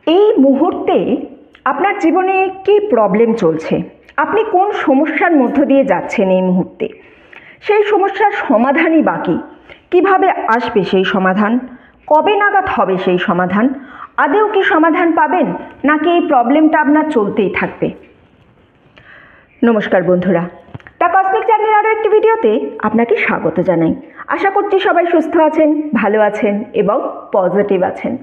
এই মুহূর্তে আপনার জীবনে কি প্রবলেম চলছে, আপনি কোন সমস্যার মধ্য দিয়ে যাচ্ছেন এই মুহূর্তে, সেই সমস্যার সমাধানই বাকি, কিভাবে আসবে সেই সমাধান, কবে নাগাদ হবে সেই সমাধান, আদৌ কি সমাধান পাবেন নাকি এই প্রবলেমটা আপনার চলতেই থাকবে। নমস্কার বন্ধুরা, দ্য কসমিক চ্যানেলের আরও একটি ভিডিওতে আপনাকে স্বাগত জানাই। আশা করছি সবাই সুস্থ আছেন, ভালো আছেন এবং পজিটিভ আছেন।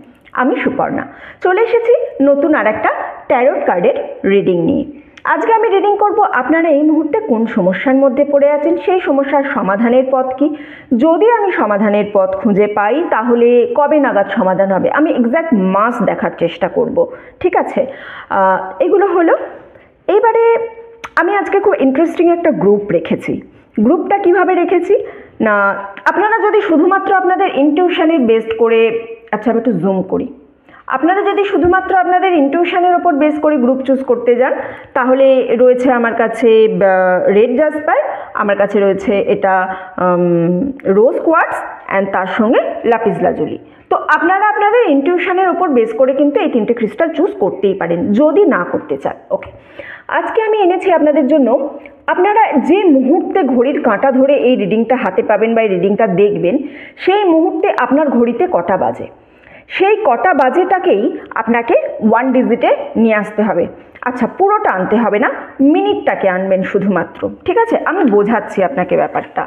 আমি সুপর্ণা চলে এসেছি নতুন আর একটা ট্যারোট কার্ডের রিডিং নিয়ে। আজকে আমি রিডিং করব আপনারা এই মুহূর্তে কোন সমস্যার মধ্যে পড়ে আছেন, সেই সমস্যার সমাধানের পথ কি, যদি আমি সমাধানের পথ খুঁজে পাই তাহলে কবে নাগাদ সমাধান হবে, আমি এক্স্যাক্ট মাস দেখার চেষ্টা করব। ঠিক আছে, এগুলো হলো। এইবারে আমি আজকে খুব ইন্টারেস্টিং একটা গ্রুপ রেখেছি। গ্রুপটা কিভাবে রেখেছি না, আপনারা যদি শুধুমাত্র আপনাদের ইনটিউশনের বেস করে, আচ্ছা আমি একটু জুম করি, আপনারা যদি শুধুমাত্র আপনাদের ইনটিউশনের ওপর বেস করে গ্রুপ চুজ করতে যান তাহলে রয়েছে আমার কাছে রেড জাসপার, আমার কাছে রয়েছে এটা রোজ কোয়ার্টস অ্যান্ড তার সঙ্গে লাপিস লাজুলি। তো আপনারা আপনাদের ইনটিউশনের ওপর বেস করে কিন্তু এই তিনটে ক্রিস্টাল চুজ করতেই পারেন যদি না করতে চান। ওকে, আজকে আমি এনেছি আপনাদের জন্য, আপনারা যে মুহূর্তে ঘড়ির কাঁটা ধরে এই রিডিংটা হাতে পাবেন বা এই রিডিংটা দেখবেন, সেই মুহূর্তে আপনার ঘড়িতে কটা বাজে, সেই কটা বাজেটাকেই আপনাকে 1 ডিজিটে নিয়ে আসতে হবে। আচ্ছা, পুরোটা আনতে হবে না, মিনিটটাকে আনবেন শুধুমাত্র। ঠিক আছে, আমি বোঝাচ্ছি আপনাকে ব্যাপারটা।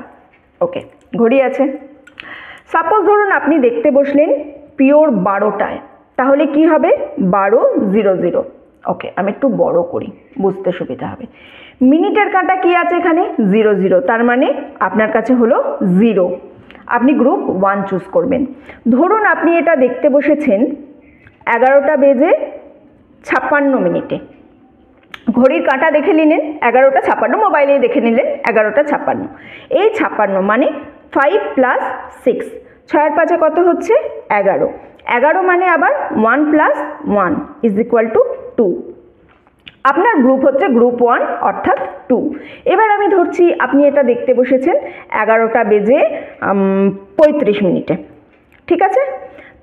ওকে, ঘড়ি আছে। সাপোজ ধরুন আপনি দেখতে বসলেন পিওর 12টায়, তাহলে কি হবে 12:00। ওকে, আমি একটু বড় করি বুঝতে সুবিধা হবে। মিনিটের কাঁটা কি আছে এখানে 00, তার মানে আপনার কাছে হলো 0। আপনি গ্রুপ 1 চুজ করবেন। ধরুন আপনি এটা দেখতে বসেছেন 11:56 ঘড়ির কাঁটা দেখে নিলেন 11:56, মোবাইলেই দেখে নিলেন 11:56। এই 56 মানে 5 + 6, 6 আর 5 কত হচ্ছে 11, 11 মানে আবার 1 + 1 = 2। আপনার গ্রুপ হচ্ছে গ্রুপ 1 অর্থাৎ 2। এবার আমি ধরছি আপনি এটা দেখতে বসেছেন 11:35। ঠিক আছে,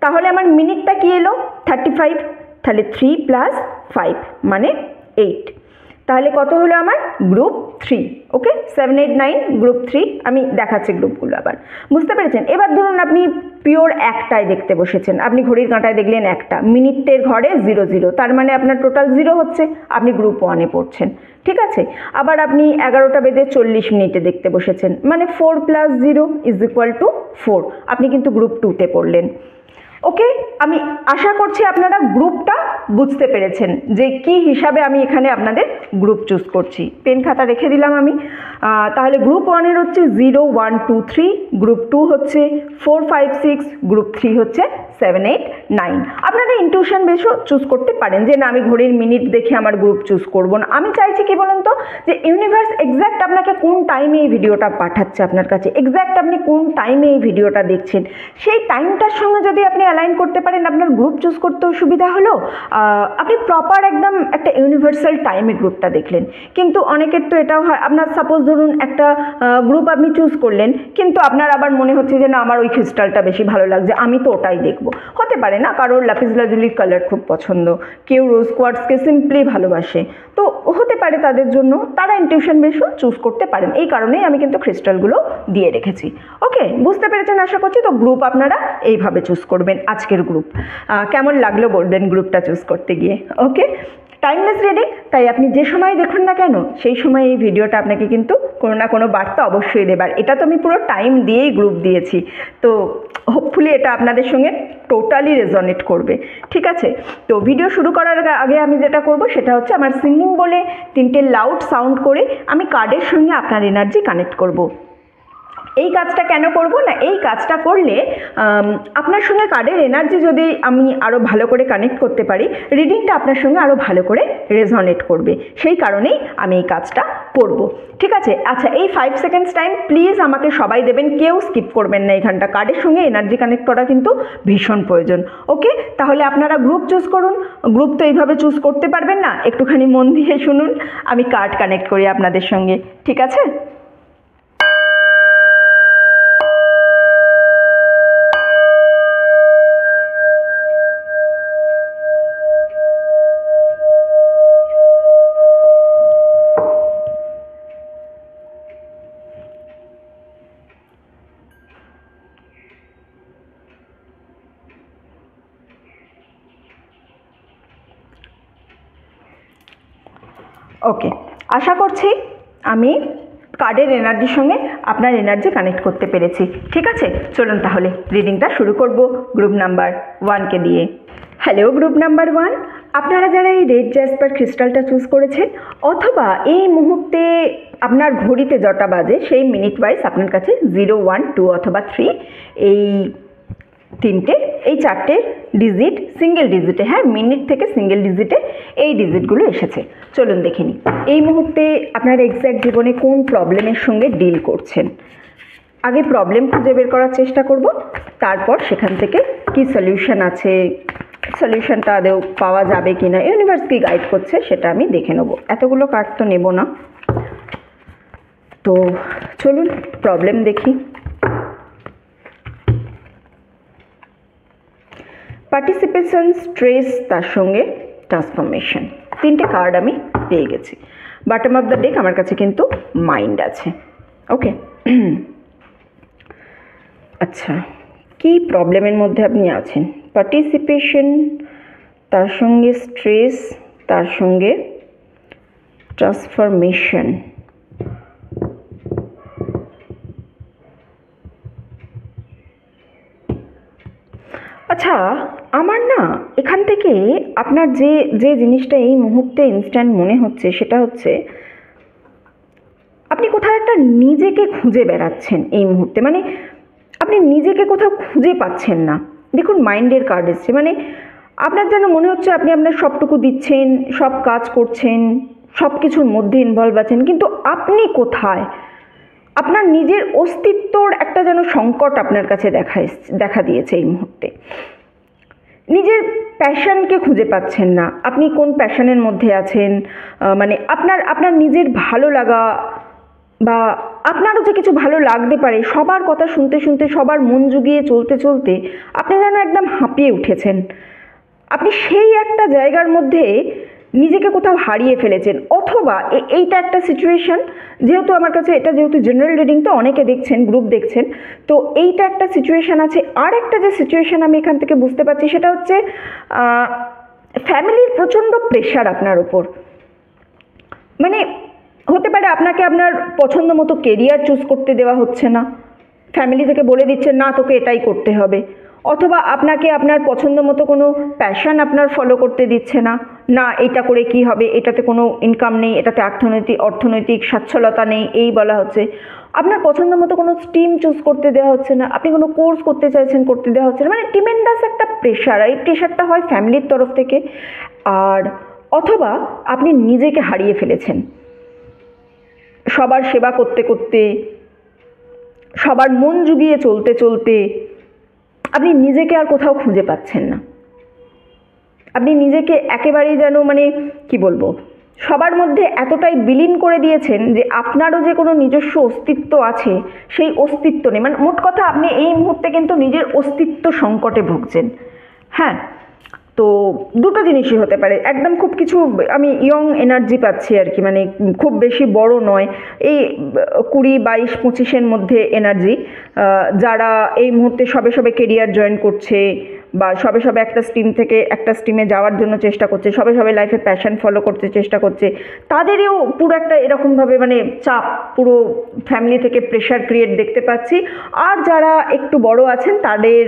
তাহলে আমার মিনিটটা কি এলো 35, তাহলে 3 + 5 মানে 8, তাহলে কত হলো আমার গ্রুপ 3। ওকে, 7, 8, 9 গ্রুপ 3। আমি দেখাচ্ছি গ্রুপগুলো আবার, বুঝতে পেরেছেন। এবার ধরুন আপনি পিওর 1টায় দেখতে বসেছেন, আপনি ঘড়ির কাঁটায় দেখলেন 1টা, মিনিটের ঘরে 00, তার মানে আপনার টোটাল 0 হচ্ছে, আপনি গ্রুপ 1-এ পড়ছেন। ঠিক আছে, আবার আপনি 11:40 দেখতে বসেছেন, মানে 4 + 0 = 4, আপনি কিন্তু গ্রুপ 2-তে পড়লেন। ওকে, আমি আশা করছি আপনারা গ্রুপটা বুঝতে পেরেছেন যে কি হিসাবে আমি এখানে আপনাদের গ্রুপ চুজ করছি। পেন খাতা রেখে দিলাম আমি। তাহলে গ্রুপ 1-এর হচ্ছে 0, 1, 2, 3, গ্রুপ 2 হচ্ছে 4, 5, 6, গ্রুপ 3 হচ্ছে 7, 8, 9। আপনারা ইনটিউশন বেসও চুজ করতে পারেন যে না আমি ঘড়ির মিনিট দেখে আমার গ্রুপ চুজ করব না। আমি চাইছি কি বলুন তো, যে ইউনিভার্স এক্স্যাক্ট আপনাকে কোন টাইমে এই ভিডিওটা পাঠাচ্ছে আপনার কাছে, এক্স্যাক্ট আপনি কোন টাইমে এই ভিডিওটা দেখছেন, সেই টাইমটার সঙ্গে যদি আপনি অ্যালাইন করতে পারেন, আপনার গ্রুপ চুজ করতেও সুবিধা হলো, আপনি প্রপার একদম একটা ইউনিভার্সাল টাইমে গ্রুপটা দেখলেন। কিন্তু অনেকের তো এটাও হয়, আপনার সাপোজ ধরুন একটা গ্রুপ আপনি চুজ করলেন, কিন্তু আপনার আবার মনে হচ্ছে যে না আমার ওই ক্রিস্টালটা বেশি ভালো লাগছে, আমি তো ওটাই দেখবো। হতে পারে না, কারোর লাপিস লাজুলির কালার খুব পছন্দ, কেউ রোজ কোয়ার্টসকে সিম্পলি ভালোবাসে, তো হতে পারে তাদের জন্য, তারা ইনটিউশন বেসও চুজ করতে পারেন। এই কারণেই আমি কিন্তু ক্রিস্টালগুলো দিয়ে রেখেছি। ওকে, বুঝতে পেরেছেন আশা করছি। তো গ্রুপ আপনারা এইভাবে চুজ করবেন। আজকের গ্রুপ কেমন লাগলো বলবেন গ্রুপটা চুজ করতে গিয়ে। ওকে, টাইমলেস রিডিং, তাই আপনি যে সময় দেখুন না কেন সেই সময় এই ভিডিওটা আপনাকে কিন্তু কোনো না কোনো বার্তা অবশ্যই দেবার। এটা তো আমি পুরো টাইম দিয়েই গ্রুপ দিয়েছি, তো হোপফুলি এটা আপনাদের সঙ্গে টোটালি রেজনেট করবে। ঠিক আছে, তো ভিডিও শুরু করার আগে আমি যেটা করব সেটা হচ্ছে আমার সিঙ্গিং বলে 3টে লাউড সাউন্ড করে আমি কার্ডের সঙ্গে আপনার এনার্জি কানেক্ট করব। এই কাজটা কেন করব না, এই কাজটা করলে আপনার সঙ্গে কার্ডের এনার্জি যদি আমি আরও ভালো করে কানেক্ট করতে পারি, রিডিংটা আপনার সঙ্গে আরও ভালো করে রেজনেট করবে, সেই কারণেই আমি এই কাজটা করব। ঠিক আছে, আচ্ছা এই 5 সেকেন্ডস টাইম প্লিজ আমাকে সবাই দেবেন, কেউ স্কিপ করবেন না এখানটা। কার্ডের সঙ্গে এনার্জি কানেক্ট করা কিন্তু ভীষণ প্রয়োজন। ওকে, তাহলে আপনারা গ্রুপ চুজ করুন। গ্রুপ তো এইভাবে চুজ করতে পারবেন না, একটুখানি মন দিয়ে শুনুন, আমি কার্ড কানেক্ট করি আপনাদের সঙ্গে। ঠিক আছে, ওকে, আশা করছি আমি কার্ডের এনার্জির সঙ্গে আপনার এনার্জি কানেক্ট করতে পেরেছি। ঠিক আছে, চলুন তাহলে রিডিংটা শুরু করব গ্রুপ নাম্বার 1কে দিয়ে। হ্যালো গ্রুপ নাম্বার 1, আপনারা যারা এই রেড জ্যাসপার ক্রিস্টালটা চুজ করেছেন অথবা এই মুহূর্তে আপনার ঘড়িতে যটা বাজে সেই মিনিট ওয়াইজ আপনার কাছে 0, 1, 2 অথবা 3 এই চারটে ডিজিট সিঙ্গেল ডিজিটে, হ্যাঁ মিনিট থেকে সিঙ্গেল ডিজিটে এই ডিজিটগুলো এসেছে। চলুন দেখে নিই এই মুহূর্তে আপনার এক্স্যাক্ট জীবনে কোন প্রবলেমের সঙ্গে ডিল করছেন। আগে প্রবলেম খুঁজে বের করার চেষ্টা করব, তারপর সেখান থেকে কি সলিউশন আছে, সলিউশনটা আদৌ পাওয়া যাবে কি না, ইউনিভার্স কি গাইড করছে সেটা আমি দেখে নেব। এতগুলো কার্ড তো নেব না, তো চলুন প্রবলেম দেখি। পার্টিসিপেশন, স্ট্রেস, তার সঙ্গে ট্রান্সফরমেশন, তিনটে কার্ড আমি পেয়ে গেছি। বটম অফ দ্য ডেক আমার কাছে কিন্তু মাইন্ড আছে। ওকে, আচ্ছা কি প্রবলেমের মধ্যে আপনি আছেন? পার্টিসিপেশন, তার সঙ্গে স্ট্রেস, তার সঙ্গে ট্রান্সফরমেশন। আচ্ছা, আমার না এখান থেকে আপনার যে জিনিসটা এই মুহূর্তে ইনস্ট্যান্ট মনে হচ্ছে সেটা হচ্ছে আপনি কোথাও একটা নিজেকে খুঁজে বেড়াচ্ছেন এই মুহূর্তে, মানে আপনি নিজেকে কোথাও খুঁজে পাচ্ছেন না। দেখুন মাইন্ডের কার্ড এসছে, মানে আপনার যেন মনে হচ্ছে আপনি আপনার সবটুকু দিচ্ছেন, সব কাজ করছেন, সব কিছুর মধ্যে ইনভলভ আছেন, কিন্তু আপনি কোথায়? আপনার নিজের অস্তিত্বর একটা যেন সংকট আপনার কাছে দেখা দিয়েছে এই মুহূর্তে। নিজের প্যাশনকে খুঁজে পাচ্ছেন না, আপনি কোন প্যাশনের মধ্যে আছেন, মানে আপনার নিজের ভালো লাগা বা আপনারও যে কিছু ভালো লাগতে পারে, সবার কথা শুনতে শুনতে, সবার মন জুগিয়ে চলতে চলতে আপনি যেন একদম হাঁপিয়ে উঠেছেন। আপনি সেই একটা জায়গার মধ্যে নিজেকে কোথাও হারিয়ে ফেলেছেন, অথবা এইটা একটা সিচুয়েশন, যেহেতু আমার কাছে এটা যেহেতু জেনারেল রিডিং তো অনেকে দেখছেন, গ্রুপ দেখছেন, তো এইটা একটা সিচুয়েশান আছে। আর একটা যে সিচুয়েশান আমি এখান থেকে বুঝতে পারছি সেটা হচ্ছে ফ্যামিলির প্রচণ্ড প্রেশার আপনার ওপর। মানে হতে পারে আপনাকে আপনার পছন্দ মতো কেরিয়ার চুজ করতে দেওয়া হচ্ছে না, ফ্যামিলি থেকে বলে দিচ্ছেন না তোকে এটাই করতে হবে, অথবা আপনাকে আপনার পছন্দ মতো কোনো প্যাশন আপনার ফলো করতে দিচ্ছে না, না এটা করে কি হবে, এটাতে কোনো ইনকাম নেই, এটাতে অর্থনৈতিক সচ্ছলতা নেই, এই বলা হচ্ছে। আপনার পছন্দ মতো কোনো স্ট্রিম চুজ করতে দেওয়া হচ্ছে না, আপনি কোনো কোর্স করতে চাইছেন করতে দেওয়া হচ্ছে না, মানে ট্রিমেন্ডাস একটা প্রেশার। এই প্রেশারটা হয় ফ্যামিলির তরফ থেকে, আর অথবা আপনি নিজেকে হারিয়ে ফেলেছেন সবার সেবা করতে করতে, সবার মন জুগিয়ে চলতে চলতে আপনি নিজেকে আর কোথাও খুঁজে পাচ্ছেন না। আপনি নিজেকে একেবারেই যেন মানে কি বলবো, সবার মধ্যে এতটাই বিলীন করে দিয়েছেন যে আপনারও যে কোনো নিজস্ব অস্তিত্ব আছে সেই অস্তিত্ব নেই। মানে মোট কথা আপনি এই মুহূর্তে কিন্তু নিজের অস্তিত্ব সংকটে ভুগছেন। হ্যাঁ, তো দুটো জিনিসই হতে পারে, একদম খুব কিছু আমি ইয়ং এনার্জি পাচ্ছি আর কি, মানে খুব বেশি বড় নয়, এই 20, 22, 25-এর মধ্যে এনার্জি, যারা এই মুহূর্তে সবে সবে কেরিয়ার জয়েন করছে বা সবে সবে একটা স্ট্রিম থেকে একটা স্ট্রিমে যাওয়ার জন্য চেষ্টা করছে, সবে সবে লাইফে প্যাশন ফলো করতে চেষ্টা করছে, তাদেরও পুরো একটা এরকমভাবে মানে চাপ, পুরো ফ্যামিলি থেকে প্রেশার ক্রিয়েট দেখতে পাচ্ছি। আর যারা একটু বড় আছেন তাদের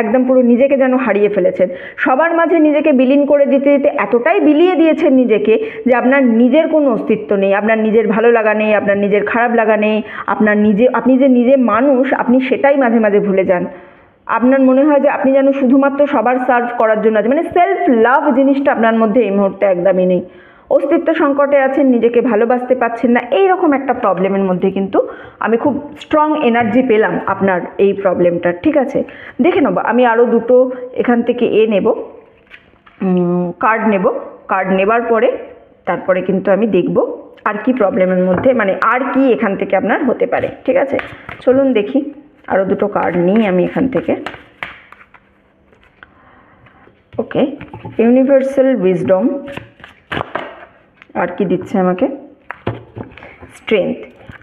একদম পুরো নিজেকে যেন হারিয়ে ফেলেছেন, সবার মাঝে নিজেকে বিলীন করে দিতে দিতে এতটাই বিলিয়ে দিয়েছেন নিজেকে যে আপনার নিজের কোনো অস্তিত্ব নেই, আপনার নিজের ভালো লাগা নেই, আপনার নিজের খারাপ লাগা নেই, আপনি যে নিজে মানুষ আপনি সেটাই মাঝে মাঝে ভুলে যান। আপনার মনে হয় যে আপনি যেন শুধুমাত্র সবার সার্ভ করার জন্য আছে, মানে সেলফ লাভ জিনিসটা আপনার মধ্যে এই মুহূর্তে একদমই নেই, অস্তিত্ব সংকটে আছেন, নিজেকে ভালোবাসতে পারছেন না, এইরকম একটা প্রবলেমের মধ্যে কিন্তু আমি খুব স্ট্রং এনার্জি পেলাম আপনার এই প্রবলেমটা। ঠিক আছে, দেখে নেব আমি আরও দুটো এখান থেকে নেব, কার্ড নেব, কার্ড নেবার পরে তারপরে কিন্তু আমি দেখব আর কি প্রবলেমের মধ্যে, মানে আর কি এখান থেকে আপনার হতে পারে। ঠিক আছে, চলুন দেখি আরও দুটো কার্ড নিই আমি এখান থেকে। ওকে, ইউনিভার্সাল উইজডম, আর কি দিচ্ছে আমাকে? স্ট্রেংথ,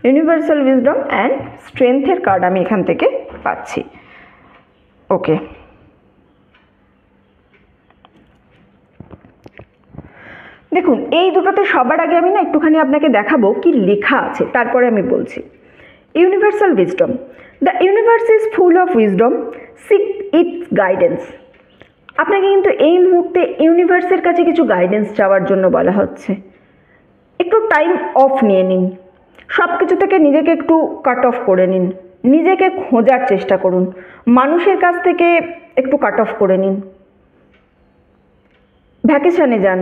ইউনিভার্সাল উইজডম অ্যান্ড স্ট্রেংথের কার্ড আমি এখান থেকে পাচ্ছি। ওকে, দেখুন এই দুটোতে সবার আগে আমি না একটুখানি আপনাকে দেখাবো কি লেখা আছে, তারপরে আমি বলছি। Universal wisdom, the universe is full of wisdom, seek its guidance. আপনাকে কিন্তু এই মুহূর্তে ইউনিভার্সের কাছে কিছু গাইডেন্স চাওয়ার জন্য বলা হচ্ছে। একটু টাইম অফ নিয়ে নিন, সব কিছু থেকে নিজেকে একটু কাট অফ করে নিন, নিজেকে খোঁজার চেষ্টা করুন, মানুষের কাছ থেকে একটু কাট অফ করে নিন, ভ্যাকেশনে যান,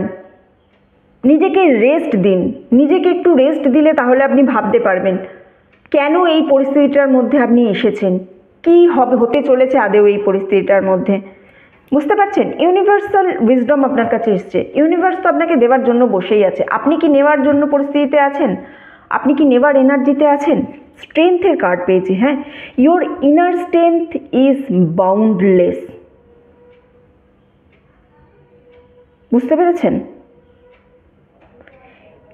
নিজেকে রেস্ট দিন। নিজেকে একটু রেস্ট দিলে তাহলে আপনি ভাবতে পারবেন কেন এই পরিস্থিতিটার মধ্যে আপনি এসেছেন, কী হবে হতে চলেছে আদেও এই পরিস্থিতিটার মধ্যে, বুঝতে পারছেন? ইউনিভার্সাল উইজডম আপনার কাছে এসছে, ইউনিভার্স তো আপনাকে দেওয়ার জন্য বসেই আছে। আপনি কি নেওয়ার জন্য পরিস্থিতিতে আছেন? আপনি কি নেওয়ার এনার্জিতে আছেন? স্ট্রেংথের কার্ড পেয়েছি, হ্যাঁ, your inner strength is boundless. বুঝতে পেরেছেন?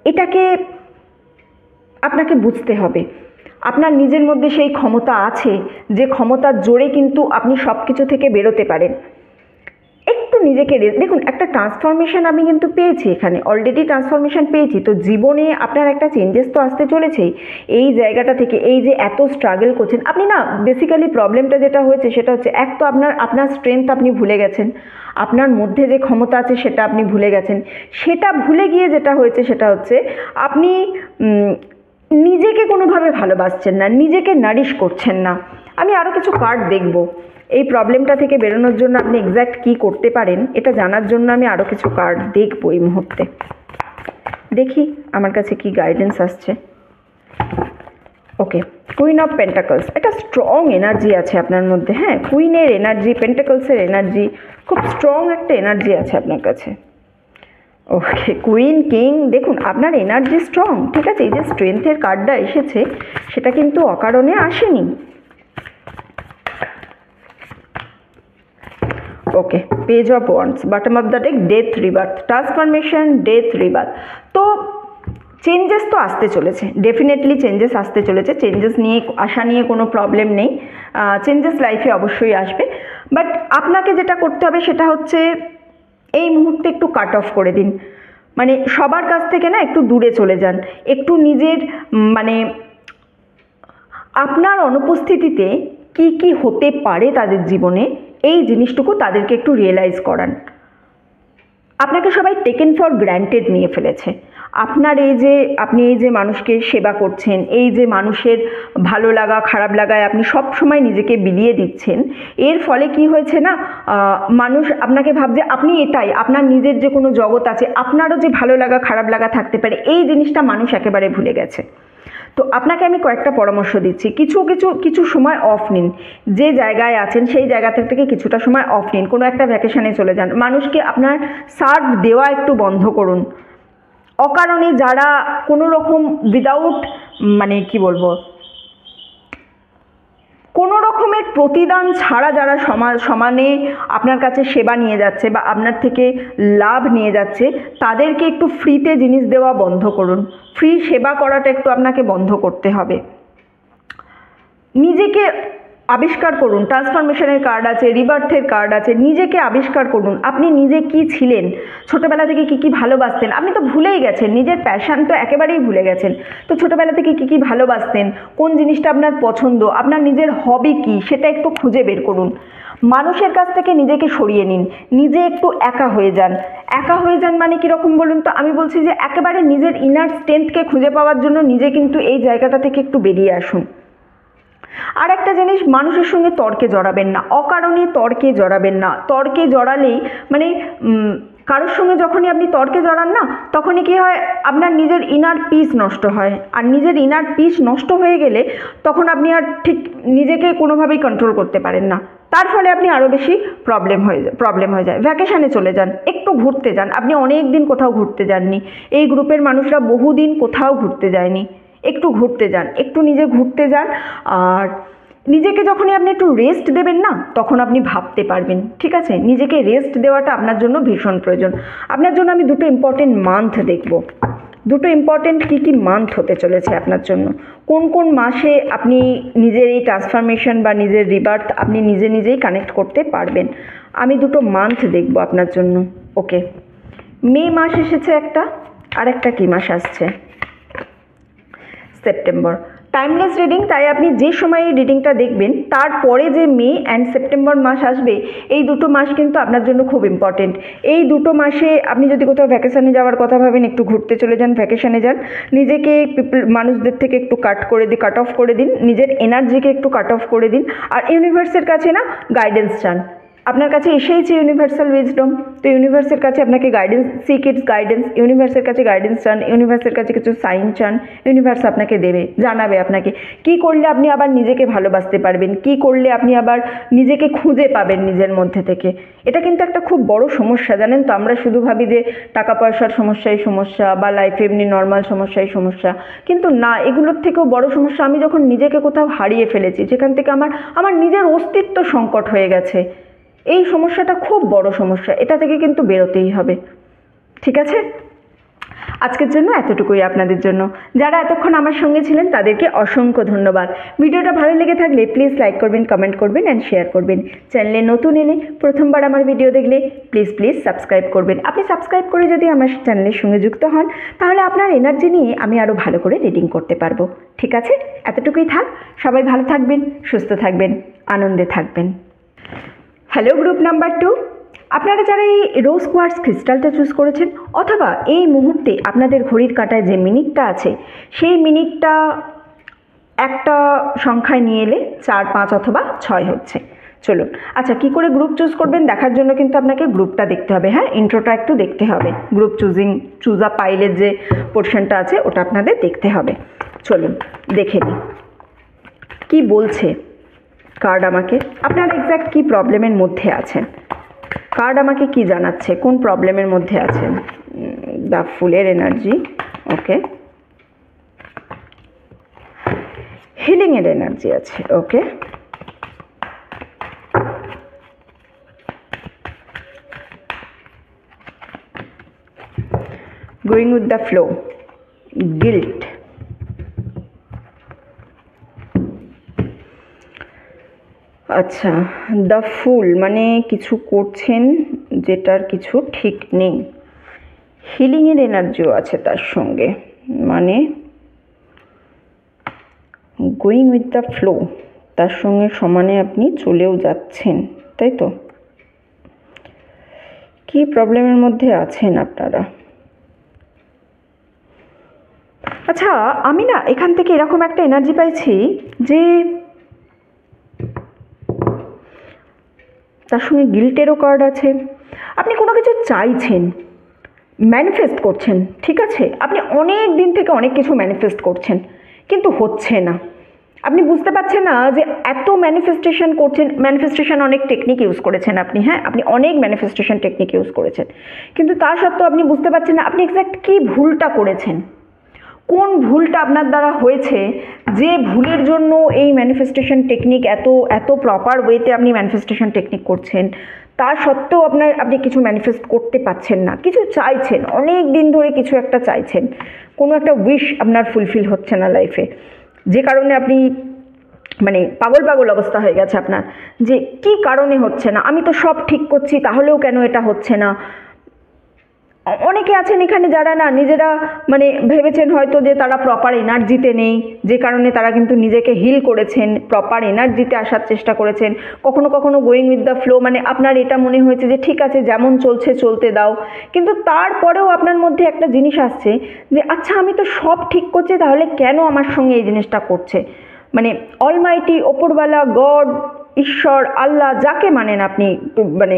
এটাকে আপনাকে বুঝতে হবে, আপনার নিজের মধ্যে সেই ক্ষমতা আছে যে ক্ষমতার জোরে কিন্তু আপনি সব কিছু থেকে বেরোতে পারেন। একটু নিজেকে দেখুন, একটা ট্রান্সফরমেশন আমি কিন্তু পেয়েছি এখানে, অলরেডি ট্রান্সফরমেশন পেয়েছি। তো জীবনে আপনার একটা চেঞ্জেস তো আসতে চলেছেই এই জায়গাটা থেকে। এই যে এত স্ট্রাগল করছেন আপনি না, বেসিক্যালি প্রবলেমটা যেটা হয়েছে সেটা হচ্ছে, এক তো আপনার স্ট্রেংথ আপনি ভুলে গেছেন, আপনার মধ্যে যে ক্ষমতা আছে সেটা আপনি ভুলে গেছেন। সেটা ভুলে গিয়ে যেটা হয়েছে সেটা হচ্ছে আপনি নিজেকে কোনোভাবে ভালোবাসছেন না, নিজেকে নারিশ করছেন না। আমি আরও কিছু কার্ড দেখব এই প্রবলেমটা থেকে বেরোনোর জন্য আপনি এক্স্যাক্ট কী করতে পারেন এটা জানার জন্য। আমি আরও কিছু কার্ড দেখব এই মুহূর্তে, দেখি আমার কাছে কি গাইডেন্স আসছে। ওকে, কুইন অফ পেন্টাকলস, একটা স্ট্রং এনার্জি আছে আপনার মধ্যে, হ্যাঁ, কুইনের এনার্জি, পেন্টাকলসের এনার্জি, খুব স্ট্রং একটা এনার্জি আছে আপনার কাছে। ওকে, কুইন, কিং, দেখুন আপনার এনার্জি স্ট্রং, ঠিক আছে। এই যে স্ট্রেংথের কার্ডটা এসেছে সেটা কিন্তু অকারণে আসেনি। Okay, page of wands, bottom of the deck, death rebirth, transformation, death rebirth. তো চেঞ্জেস তো আসতে চলেছে, ডেফিনেটলি চেঞ্জেস আসতে চলেছে, চেঞ্জেস নিয়ে আসা নিয়ে কোনো প্রবলেম নেই, চেঞ্জেস লাইফে অবশ্যই আসবে। বাট আপনাকে যেটা করতে হবে সেটা হচ্ছে এই মুহূর্তে একটু কাট অফ করে দিন, মানে সবার কাছ থেকে না একটু দূরে চলে যান, একটু নিজের মানে আপনার অনুপস্থিতিতে কি কি হতে পারে তাদের জীবনে এই জিনিসটুকু তাদেরকে একটু রিয়েলাইজ করান। আপনাকে সবাই টেকেন ফর গ্র্যান্টেড নিয়ে ফেলেছে। আপনার আপনি এই যে মানুষকে সেবা করছেন, এই যে মানুষের ভালো লাগা খারাপ লাগায় আপনি সব সময় নিজেকে বিলিয়ে দিচ্ছেন, এর ফলে কি হয়েছে না, মানুষ আপনাকে ভাবছে আপনি এটাই, আপনার নিজের যে কোনো জগৎ আছে, আপনারও যে ভালো লাগা খারাপ লাগা থাকতে পারে, এই জিনিসটা মানুষ একেবারে ভুলে গেছে। তো আপনাকে আমি কয়েকটা পরামর্শ দিচ্ছি, কিছু সময় অফ নিন, যে জায়গায় আছেন সেই জায়গা থেকে কিছুটা সময় অফ নিন, কোনো একটা ভ্যাকেশনে চলে যান, মানুষকে আপনার সার্ভ দেওয়া একটু বন্ধ করুন। অকারণে যারা কোনো রকম উইদাউট মানে কি বলবো, কোনো রকমের প্রতিদান ছাড়া যারা সমানে আপনার কাছে সেবা নিয়ে যাচ্ছে বা আপনার থেকে লাভ নিয়ে যাচ্ছে, তাদেরকে একটু ফ্রিতে জিনিস দেওয়া বন্ধ করুন, ফ্রি সেবা করাটা একটু আপনাকে বন্ধ করতে হবে। নিজেকে আবিষ্কার করুন, ট্রান্সফরমেশনের কার্ড আছে, রিবার্থের কার্ড আছে, নিজেকে আবিষ্কার করুন। আপনি নিজে কি ছিলেন, ছোটোবেলা থেকে কী কী ভালোবাসতেন, আপনি তো ভুলেই গেছেন, নিজের প্যাশান তো একেবারেই ভুলে গেছেন। তো ছোটোবেলা থেকে কী কী ভালোবাসতেন, কোন জিনিসটা আপনার পছন্দ, আপনার নিজের হবি কী, সেটা একটু খুঁজে বের করুন। মানুষের কাছ থেকে নিজেকে সরিয়ে নিন, নিজে একটু একা হয়ে যান। একা হয়ে যান মানে কীরকম বলুন তো, আমি বলছি যে একেবারে নিজের ইনার স্ট্রেংথকে খুঁজে পাওয়ার জন্য নিজে কিন্তু এই জায়গাটা থেকে একটু বেরিয়ে আসুন। আর একটা জিনিস, মানুষের সঙ্গে তর্কে জড়াবেন না, অকারণে তর্কে জড়াবেন না। তর্কে জড়ালেই মানে কারোর সঙ্গে যখনই আপনি তর্কে জড়ান না, তখনই কী হয়, আপনার নিজের ইনার পিস নষ্ট হয়। আর নিজের ইনার পিস নষ্ট হয়ে গেলে তখন আপনি আর ঠিক নিজেকে কোনোভাবেই কন্ট্রোল করতে পারেন না, তার ফলে আপনি আরও বেশি প্রবলেম হয়ে যায়। ভ্যাকেশানে চলে যান, একটু ঘুরতে যান, আপনি অনেক দিন কোথাও ঘুরতে যাননি, এই গ্রুপের মানুষরা বহুদিন কোথাও ঘুরতে যায়নি, একটু ঘুরতে যান, একটু নিজে ঘুরতে যান। আর নিজেকে যখনই আপনি একটু রেস্ট দেবেন না, তখন আপনি ভাবতে পারবেন, ঠিক আছে। নিজেকে রেস্ট দেওয়াটা আপনার জন্য ভীষণ প্রয়োজন। আপনার জন্য আমি দুটো ইম্পর্টেন্ট মান্থ দেখব, দুটো ইম্পর্টেন্ট কী কী মান্থ হতে চলেছে আপনার জন্য, কোন কোন মাসে আপনি নিজের এই ট্রান্সফরমেশন বা নিজের রিবার্থ আপনি নিজেই কানেক্ট করতে পারবেন। আমি দুটো মান্থ দেখব আপনার জন্য। ওকে, মে মাস এসেছে একটা, আর একটা কী মাস আসছে? সেপ্টেম্বর। টাইমলেস রিডিং, তাই আপনি যে সময় এই রিডিংটা দেখবেন তারপরে যে মে অ্যান্ড সেপ্টেম্বর মাস আসবে, এই দুটো মাস কিন্তু আপনার জন্য খুব ইম্পর্টেন্ট। এই দুটো মাসে আপনি যদি কোথাও ভ্যাকেশনে যাওয়ার কথা ভাবেন, একটু ঘুরতে চলে যান, ভ্যাকেশনে যান, নিজেকে মানুষদের থেকে একটু কাট অফ করে দিন, নিজের এনার্জিকে একটু কাট অফ করে দিন, আর ইউনিভার্সের কাছে না গাইডেন্স চান। আপনার কাছে এসেইছে ইউনিভার্সাল উইজডম, তো ইউনিভার্সের কাছে আপনাকে গাইডেন্স, সিক ইটস গাইডেন্স, ইউনিভার্সের কাছে গাইডেন্স চান, ইউনিভার্সের কাছে কিছু সাইন চান, ইউনিভার্স আপনাকে দেবে, জানাবে আপনাকে কি করলে আপনি আবার নিজেকে ভালোবাসতে পারবেন, কি করলে আপনি আবার নিজেকে খুঁজে পাবেন নিজের মধ্যে থেকে। এটা কিন্তু একটা খুব বড় সমস্যা, জানেন তো। আমরা শুধু ভাবি যে টাকা পয়সার সমস্যাই সমস্যা, বা লাইফে এমনি নর্মাল সমস্যাই সমস্যা, কিন্তু না, এগুলোর থেকেও বড় সমস্যা আমি যখন নিজেকে কোথাও হারিয়ে ফেলেছি, যেখান থেকে আমার নিজের অস্তিত্ব সংকট হয়ে গেছে, এই সমস্যাটা খুব বড় সমস্যা, এটা থেকে কিন্তু বেরোতেই হবে। ঠিক আছে, আজকের জন্য এতটুকুই আপনাদের জন্য। যারা এতক্ষণ আমার সঙ্গে ছিলেন তাদেরকে অসংখ্য ধন্যবাদ। ভিডিওটা ভালো লেগে থাকলে প্লিজ লাইক করবেন, কমেন্ট করবেন অ্যান্ড শেয়ার করবেন। চ্যানেলে নতুন এলে, প্রথমবার আমার ভিডিও দেখলে প্লিজ সাবস্ক্রাইব করবেন। আপনি সাবস্ক্রাইব করে যদি আমার চ্যানেলের সঙ্গে যুক্ত হন, তাহলে আপনার এনার্জি নিয়ে আমি আরও ভালো করে রিডিং করতে পারবো। ঠিক আছে, এতটুকুই থাক। সবাই ভালো থাকবেন, সুস্থ থাকবেন, আনন্দে থাকবেন। হ্যালো গ্রুপ নাম্বার 2, আপনারা যারা এই রোজ কোয়ার্টজ ক্রিস্টালটা চুজ করেছেন, অথবা এই মুহূর্তে আপনাদের ঘড়ির কাঁটায় যে মিনিটটা আছে, সেই মিনিটটা একটা সংখ্যায় নিয়ে এলে 4, 5 অথবা 6 হচ্ছে। চলুন, আচ্ছা কী করে গ্রুপ চুজ করবেন দেখার জন্য কিন্তু আপনাকে গ্রুপটা দেখতে হবে। হ্যাঁ, ইন্ট্রোটা একটু দেখতে হবে, গ্রুপ চুজ আ পাইলের যে পোর্শনটা আছে ওটা আপনাদের দেখতে হবে। চলুন দেখে নিই কী বলছে কার্ড আমাকে। আপনার এক্স্যাক্ট কী প্রবলেমের মধ্যে আছেন, কার্ড আমাকে কি জানাচ্ছে, কোন প্রবলেমের মধ্যে আছেন। দ্য ফুলের এনার্জি, ওকে। হিলিংয়ের এনার্জি আছে, okay. Going with the flow, guilt, আচ্ছা। দ্য ফুল মানে কিছু করছেন যেটার কিছু ঠিক নেই। হিলিংয়ের এনার্জিও আছে তার সঙ্গে, মানে গোয়িং উইথ দ্য ফ্লো, তার সঙ্গে সমানে আপনি চলেও যাচ্ছেন, তাই তো। কী প্রবলেমের মধ্যে আছেন আপনারা? আচ্ছা, আমি না এখান থেকে এরকম একটা এনার্জি পাইছি যে তার সঙ্গে গিল্টেরও কার্ড আছে। আপনি কোনো কিছু চাইছেন, ম্যানিফেস্ট করছেন, ঠিক আছে। আপনি অনেক দিন থেকে অনেক কিছু ম্যানিফেস্ট করছেন, কিন্তু হচ্ছে না। আপনি বুঝতে পারছেন না যে এত ম্যানিফেস্টেশন করছেন, ম্যানিফেস্টেশন অনেক টেকনিক ইউজ করেছেন আপনি, হ্যাঁ, আপনি অনেক ম্যানিফেস্টেশন টেকনিক ইউজ করেছেন, কিন্তু তা সত্ত্বেও আপনি বুঝতে পারছেন না আপনি এক্স্যাক্ট কী ভুলটা করেছেন, কোন ভুলটা আপনার দ্বারা হয়েছে, যে ভুলের জন্য এই ম্যানিফেস্টেশন টেকনিক এত প্রপার ওয়েতে আপনি ম্যানিফেস্টেশন টেকনিক করছেন, তা সত্ত্বেও আপনি কিছু ম্যানিফেস্ট করতে পারছেন না। কিছু চাইছেন, অনেক দিন ধরে কিছু একটা চাইছেন, কোনো একটা উইশ আপনার ফুলফিল হচ্ছে না লাইফে, যে কারণে আপনি মানে পাগল অবস্থা হয়ে গেছে আপনার, যে কি কারণে হচ্ছে না, আমি তো সব ঠিক করছি তাহলেও কেন এটা হচ্ছে না। অনেকে আছেন এখানে যারা না নিজেরা মানে ভেবেছেন হয়তো যে তারা প্রপার এনার্জিতে নেই, যে কারণে তারা কিন্তু নিজেকে হিল করেছেন, প্রপার এনার্জিতে আসার চেষ্টা করেছেন। কখনো কখনো গোয়িং উইথ দ্য ফ্লো মানে আপনার এটা মনে হয়েছে যে ঠিক আছে যেমন চলছে চলতে দাও, কিন্তু তারপরেও আপনার মধ্যে একটা জিনিস আসছে যে আচ্ছা আমি তো সব ঠিক করছি তাহলে কেন আমার সঙ্গে এই জিনিসটা করছে। মানে অলমাইটি, ওপরওয়ালা, গড, ঈশ্বর, আল্লাহ, যাকে মানেন আপনি, মানে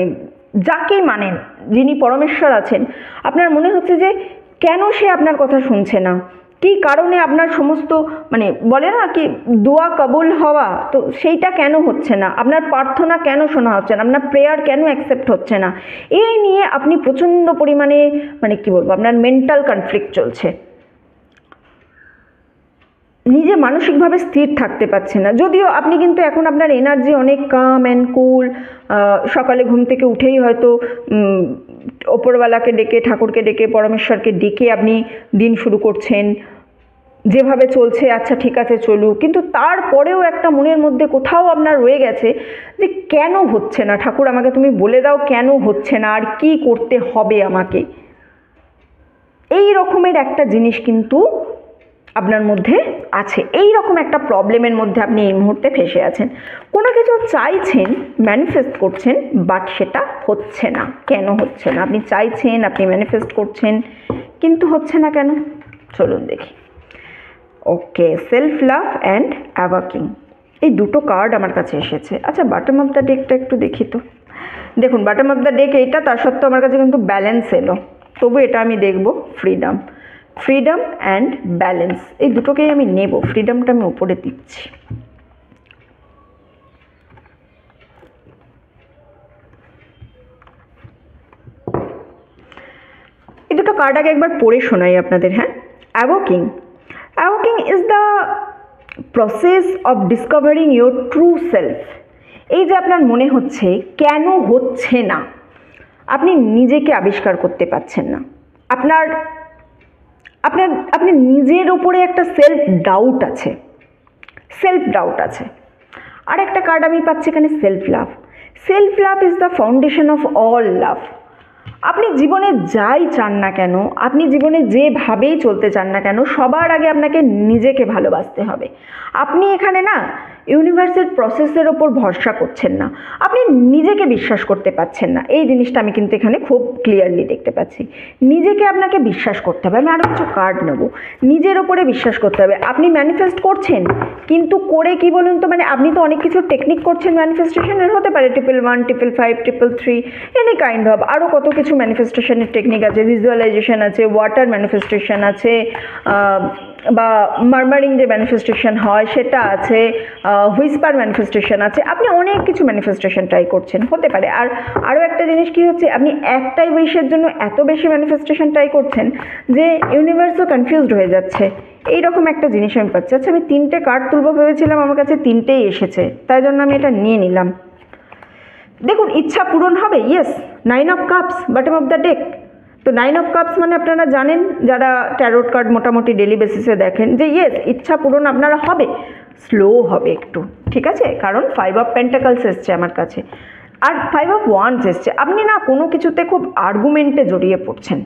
যাকে মানেন, যিনি পরমেশ্বর আছেন, আপনার মনে হচ্ছে যে কেন সে আপনার কথা শুনছে না, কী কারণে আপনার সমস্ত মানে বলে না কি দোয়া কবুল হওয়া, তো সেইটা কেন হচ্ছে না, আপনার প্রার্থনা কেন শোনা হচ্ছে না, আপনার প্রেয়ার কেন অ্যাকসেপ্ট হচ্ছে না, এই নিয়ে আপনি প্রচণ্ড পরিমাণে মানে কি বলবো আপনার মেন্টাল কনফ্লিক্ট চলছে, নিজে মানসিকভাবে স্থির থাকতে পারছে না। যদিও আপনি কিন্তু এখন আপনার এনার্জি অনেক কাম অ্যান্ড কুল, সকালে ঘুম থেকে উঠেই হয়তো ওপরওয়ালাকে ডেকে, ঠাকুরকে ডেকে, পরমেশ্বরকে ডেকে আপনি দিন শুরু করছেন, যেভাবে চলছে আচ্ছা ঠিক আছে চলুক, কিন্তু তারপরেও একটা মনের মধ্যে কোথাও আপনার রয়ে গেছে যে কেন হচ্ছে না, ঠাকুর আমাকে তুমি বলে দাও কেন হচ্ছে না, আর কি করতে হবে আমাকে। এই রকমের একটা জিনিস কিন্তু আপনার মধ্যে আছে, এই রকম একটা প্রবলেমের মধ্যে আপনি এই মুহূর্তে ফেসে আছেন। কোনো কিছু চাইছেন, ম্যানিফেস্ট করছেন, বাট সেটা হচ্ছে না। কেন হচ্ছে না? আপনি চাইছেন, আপনি ম্যানিফেস্ট করছেন, কিন্তু হচ্ছে না কেন? চলুন দেখি। ওকে, সেলফ লাভ অ্যান্ড অ্যাওয়াকিং, এই দুটো কার্ড আমার কাছে এসেছে। আচ্ছা, বটম অফ দ্য ডেকটা একটু দেখি তো। দেখুন, বটম অফ দ্য ডেক এইটা, তার সত্ত্বেও আমার কাছে কিন্তু ব্যালেন্স এলো, তবু এটা আমি দেখব। ফ্রিডম, ফ্রিডম অ্যান্ড ব্যালেন্স, এই দুটোকেই আমি নেব। ফ্রিডমটা আমি উপরে দিচ্ছি। এই দুটো কার্ড আগে একবার পড়ে শোনাই আপনাদের। হ্যাঁ, awakening, awakening is the process of discovering your true self. এই যে আপনার মনে হচ্ছে কেন হচ্ছে না, আপনি নিজেকে আবিষ্কার করতে পারছেন না, আপনার আপনার আপনি নিজের ওপরে একটা সেলফ ডাউট আছে, সেলফ ডাউট আছে। আর একটা কার্ড আমি পাচ্ছি এখানে, self love. Self love is the foundation of all লাভ। আপনি জীবনে যাই চান না কেন, আপনি জীবনে যেভাবেই চলতে চান না কেন, সবার আগে আপনাকে নিজেকে ভালোবাসতে হবে। আপনি এখানে না ইউনিভার্সের প্রসেসের ওপর ভরসা করছেন না, আপনি নিজেকে বিশ্বাস করতে পারছেন না। এই জিনিসটা আমি কিন্তু এখানে খুব ক্লিয়ারলি দেখতে পাচ্ছি। নিজেকে আপনাকে বিশ্বাস করতে হবে। আমি আরও কিছু কার্ড নেব। নিজের ওপরে বিশ্বাস করতে হবে। আপনি ম্যানিফেস্ট করছেন, কিন্তু করে কি বলুন তো, মানে আপনি তো অনেক কিছু টেকনিক করছেন ম্যানিফেস্টেশনের, হতে পারে 111, 555, 333, এনি কাইন্ড অফ, আরও কত কিছু ম্যানিফেস্টেশনের টেকনিক আছে, ভিজুয়ালাইজেশন আছে, ওয়াটার ম্যানিফেস্টেশন আছে, বা মার্মারিং যে ম্যানিফেস্টেশন হয় সেটা আছে, হুইসপার ম্যানিফেস্টেশন আছে। আপনি অনেক কিছু ম্যানিফেস্টেশন ট্রাই করছেন, হতে পারে। আর আরও একটা জিনিস কি হচ্ছে, আপনি একটাই উইশের জন্য এত বেশি ম্যানিফেস্টেশন ট্রাই করছেন যে ইউনিভার্সও কনফিউজড হয়ে যাচ্ছে। এইরকম একটা জিনিস আমি পাচ্ছি। আচ্ছা, আমি 3টে কার্ড তুলব ভেবেছিলাম, আমার কাছে 3টেই এসেছে, তাই জন্য আমি এটা নিয়ে নিলাম। দেখুন, ইচ্ছা পূরণ হবে, yes. 9 of cups, bottom of the day. তো 9 অফ কাপস মানে আপনারা জানেন, যারা ট্যারোট কার্ড মোটামুটি ডেলি বেসিসে দেখেন, যে ইয়েস, ইচ্ছা পূরণ আপনারা হবে, স্লো হবে একটু, ঠিক আছে? কারণ 5 অফ পেন্টাকলস এসছে আমার কাছে, আর 5 অফ ওয়ান্ডস এসছে। আপনি না কোনো কিছুতে খুব আর্গুমেন্টে জড়িয়ে পড়ছেন।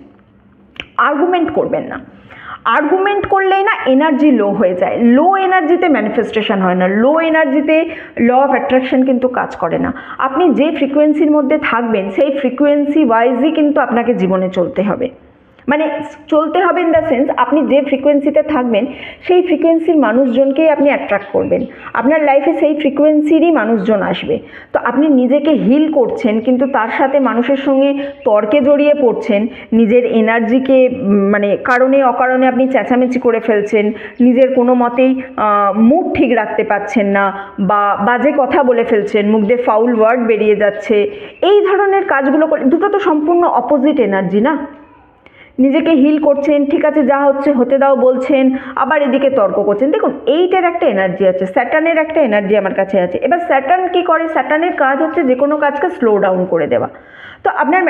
আর্গুমেন্ট করবেন না। আর্গুমেন্ট করলেই না এনার্জি লো হয়ে যায়। লো এনার্জিতে ম্যানিফেস্টেশন হয় না, লো এনার্জিতে ল অফ অ্যাট্রাকশন কিন্তু কাজ করে না। আপনি যে ফ্রিকোয়েন্সির মধ্যে থাকবেন, সেই ফ্রিকোয়েন্সি ওয়াইজই কিন্তু আপনাকে জীবনে চলতে হবে। মানে চলতে হবে ইন দ্য সেন্স, আপনি যে ফ্রিকোয়েন্সিতে থাকবেন সেই ফ্রিকোয়েন্সির মানুষজনকেই আপনি অ্যাট্রাক্ট করবেন। আপনার লাইফে সেই ফ্রিকোয়েন্সিরই মানুষজন আসবে। তো আপনি নিজেকে হিল করছেন, কিন্তু তার সাথে মানুষের সঙ্গে তর্কে জড়িয়ে পড়ছেন, নিজের এনার্জিকে মানে কারণে অকারণে আপনি চেঁচামেচি করে ফেলছেন, নিজের কোনো মতেই মুড ঠিক রাখতে পারছেন না, বা বাজে কথা বলে ফেলছেন, মুখ দিয়ে ফাউল ওয়ার্ড বেরিয়ে যাচ্ছে। এই ধরনের কাজগুলো করে, দুটো তো সম্পূর্ণ অপোজিট এনার্জি না। নিজেকে হিল করছেন, ঠিক আছে যা হচ্ছে হতে দাও বলছেন, আবার এদিকে তর্ক করছেন। দেখুন, এইটার একটা এনার্জি আছে, স্যাটার্নের একটা এনার্জি আমার কাছে আছে। এবার স্যাটার্ন কী করে? স্যাটার্নের কাজ হচ্ছে যে কোনো কাজকে স্লো ডাউন করে দেওয়া। তো আপনার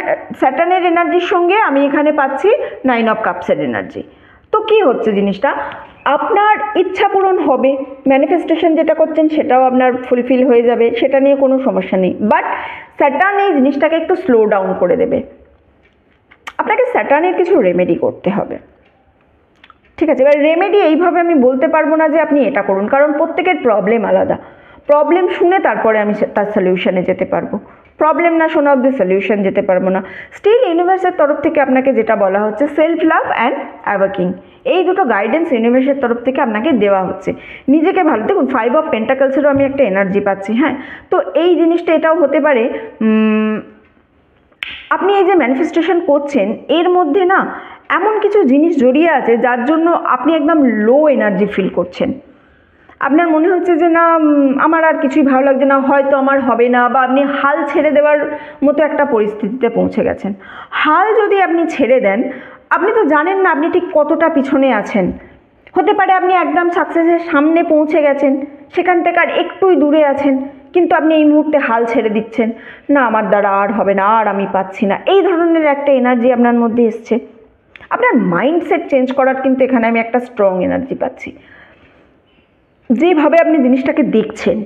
স্যাটার্নের এনার্জির সঙ্গে আমি এখানে পাচ্ছি 9 অফ কাপসের এনার্জি। তো কী হচ্ছে জিনিসটা, আপনার ইচ্ছা পূরণ হবে, ম্যানিফেস্টেশন যেটা করছেন সেটাও আপনার ফুলফিল হয়ে যাবে, সেটা নিয়ে কোনো সমস্যা নেই। বাট স্যাটার্ন এই জিনিসটাকে একটু স্লো ডাউন করে দেবে। আপনাকে স্যাটার্নের কিছু রেমেডি করতে হবে, ঠিক আছে? এবার রেমেডি এইভাবে আমি বলতে পারবো না যে আপনি এটা করুন, কারণ প্রত্যেকের প্রবলেম আলাদা। প্রবলেম শুনে তারপরে আমি তার সলিউশনে যেতে পারবো, প্রবলেম না শোনা অব্দি সলিউশন যেতে পারবো না। স্টিল ইউনিভার্সের তরফ থেকে আপনাকে যেটা বলা হচ্ছে, সেলফ লাভ অ্যান্ড অ্যাওয়াকিং, এই দুটো গাইডেন্স ইউনিভার্সের তরফ থেকে আপনাকে দেওয়া হচ্ছে। নিজেকে ভালো, দেখুন 5 অফ পেন্টাকলসেরও আমি একটা এনার্জি পাচ্ছি। হ্যাঁ, তো এই জিনিসটা এটাও হতে পারে, আপনি এই যে ম্যানিফেস্টেশন করছেন এর মধ্যে না এমন কিছু জিনিস জড়িয়ে আছে যার জন্য আপনি একদম লো এনার্জি ফিল করছেন। আপনার মনে হচ্ছে যে না, আমার আর কিছুই ভালো লাগছে না, হয়তো আমার হবে না, বা আপনি হাল ছেড়ে দেওয়ার মতো একটা পরিস্থিতিতে পৌঁছে গেছেন। হাল যদি আপনি ছেড়ে দেন, আপনি তো জানেন না আপনি ঠিক কতটা পিছনে আছেন। হতে পারে আপনি একদম সাকসেসের সামনে পৌঁছে গেছেন, সেখান থেকে আর একটুই দূরে আছেন, কিন্তু আপনি এই মুহূর্তে হাল ছেড়ে দিচ্ছেন, না আমার দ্বারা আর হবে না, আর আমি পাচ্ছি না। এই ধরনের একটা এনার্জি আপনার মধ্যে এসছে। আপনার মাইন্ডসেট চেঞ্জ করার কিন্তু এখানে আমি একটা স্ট্রং এনার্জি পাচ্ছি। যেভাবে আপনি জিনিসটাকে দেখছেন,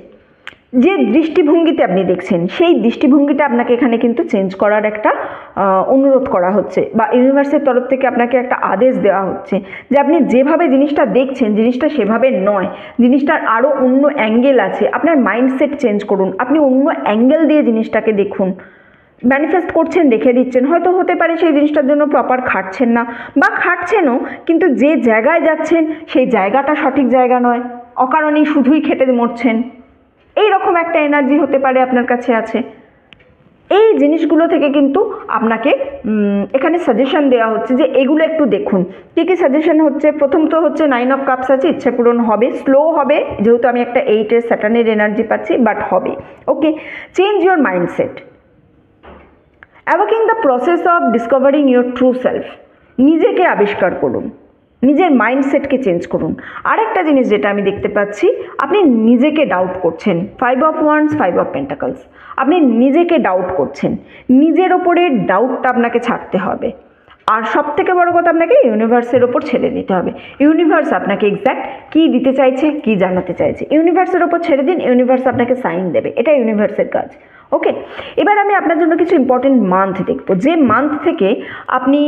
যে দৃষ্টিভঙ্গিতে আপনি দেখছেন সেই দৃষ্টিভঙ্গিটা আপনাকে এখানে কিন্তু চেঞ্জ করার একটা অনুরোধ করা হচ্ছে, বা ইউনিভার্সের তরফ থেকে আপনাকে একটা আদেশ দেওয়া হচ্ছে যে আপনি যেভাবে জিনিসটা দেখছেন জিনিসটা সেভাবে নয়, জিনিসটার আরও অন্য অ্যাঙ্গেল আছে। আপনার মাইন্ডসেট চেঞ্জ করুন, আপনি অন্য অ্যাঙ্গেল দিয়ে জিনিসটাকে দেখুন। ম্যানিফেস্ট করছেন, রেখে দিচ্ছেন, হয়তো হতে পারে সেই জিনিসটার জন্য প্রপার খাটছেন না, বা খাটছেনও কিন্তু যে জায়গায় যাচ্ছেন সেই জায়গাটা সঠিক জায়গা নয়, অকারণেই শুধুই খেটে মরছেন, এই রকম একটা এনার্জি হতে পারে আপনার কাছে আছে। এই জিনিসগুলো থেকে কিন্তু আপনাকে এখানে সাজেশন দেওয়া হচ্ছে যে এগুলো একটু দেখুন। কী কী সাজেশন হচ্ছে? প্রথম তো হচ্ছে 9 অফ কাপস আছে, ইচ্ছা পূরণ হবে, স্লো হবে, যেহেতু আমি একটা 8-এর স্যাটার্নের এনার্জি পাচ্ছি, বাট হবে। Okay, change your mindset, awakening the process of discovering your true self. নিজেকে আবিষ্কার করুন, নিজের মাইন্ডসেটকে চেঞ্জ করুন। আরেকটা জিনিস যেটা আমি দেখতে পাচ্ছি, আপনি নিজেকে ডাউট করছেন। 5 অফ ওয়ান্ডস, 5 অফ পেন্টাকলস, আপনি নিজেকে ডাউট করছেন, নিজের ওপরে ডাউটটা আপনাকে ছাড়তে হবে। আর সব থেকে বড় কথা, আপনাকে ইউনিভার্সের ওপর ছেড়ে দিতে হবে। ইউনিভার্স আপনাকে এক্স্যাক্ট কী দিতে চাইছে, কী জানাতে চাইছে, ইউনিভার্সের ওপর ছেড়ে দিন, ইউনিভার্স আপনাকে সাইন দেবে, এটা ইউনিভার্সের কাজ। ওকে, এবার আমি আপনার জন্য কিছু ইম্পর্টেন্ট মান্থ দেখব, যে মান্থ থেকে আপনি